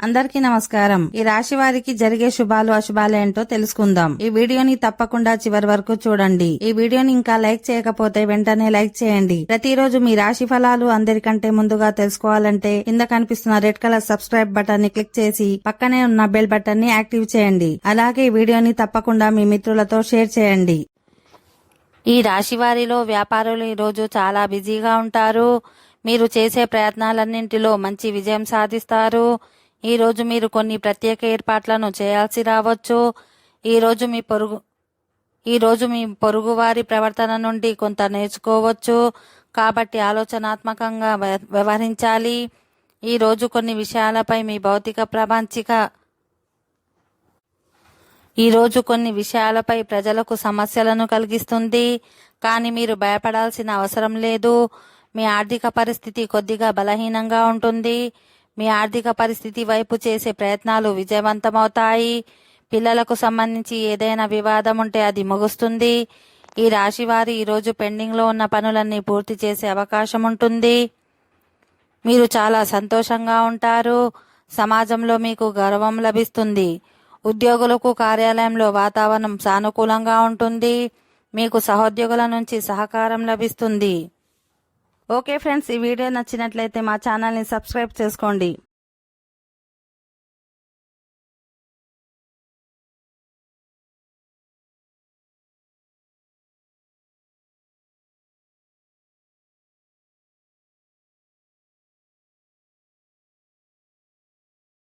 అందరికీ నమస్కారం. ఈ రాశి వారికి జరిగే శుభాలు అశుభాలు ఏంటో తెలుసుకుందాం. ఈ వీడియోని తప్పకుండా చివరి వరకు చూడండి. ఈ వీడియోని ఇంకా లైక్ చేయకపోతే వెంటనే లైక్ చేయండి. ప్రతిరోజు మీ రాశి ఫలాలు అందరికంటే ముందుగా తెలుసుకోవాలంటే కింద కనిపిస్తున్న రెడ్ కలర్ సబ్స్క్రైబ్ బటన్ ని క్లిక్ చేసి పక్కనే ఉన్న బెల్ బటన్ ని యాక్టివ్ చేయండి. అలాగే ఈ వీడియోని తప్పకుండా మీ మిత్రులతో షేర్ చేయండి. ఈ రాశి వారిలో వ్యాపారులు ఈ రోజు చాలా బిజీగా ఉంటారు. మీరు చేసే ప్రయత్నాలన్నింటిలో మంచి విజయం సాధిస్తారు. ఈ రోజు మీరు కొన్ని ప్రత్యేక ఏర్పాట్లను చేయాల్సి రావచ్చు. ఈ రోజు మీ పొరుగు వారి ప్రవర్తన నుండి కొంత నేర్చుకోవచ్చు. కాబట్టి ఆలోచనాత్మకంగా వ్యవహరించాలి. ఈ రోజు కొన్ని విషయాలపై మీ కొన్ని విషయాలపై ప్రజలకు సమస్యలను కలిగిస్తుంది. కానీ మీరు భయపడాల్సిన అవసరం లేదు. మీ ఆర్థిక పరిస్థితి కొద్దిగా బలహీనంగా ఉంటుంది. మీ ఆర్థిక పరిస్థితి వైపు చేసే ప్రయత్నాలు విజయవంతమవుతాయి. పిల్లలకు సంబంధించి ఏదైనా వివాదం ఉంటే అది ముగుస్తుంది. ఈ రాశి వారు ఈరోజు పెండింగ్లో ఉన్న పనులన్నీ పూర్తి చేసే అవకాశం ఉంటుంది. మీరు చాలా సంతోషంగా ఉంటారు. సమాజంలో మీకు గౌరవం లభిస్తుంది. ఉద్యోగులకు కార్యాలయంలో వాతావరణం సానుకూలంగా ఉంటుంది. మీకు సహోద్యోగుల నుంచి సహకారం లభిస్తుంది. ఓకే ఫ్రెండ్స్, ఈ వీడియో నచ్చినట్లయితే మా ఛానల్ని సబ్స్క్రైబ్ చేసుకోండి.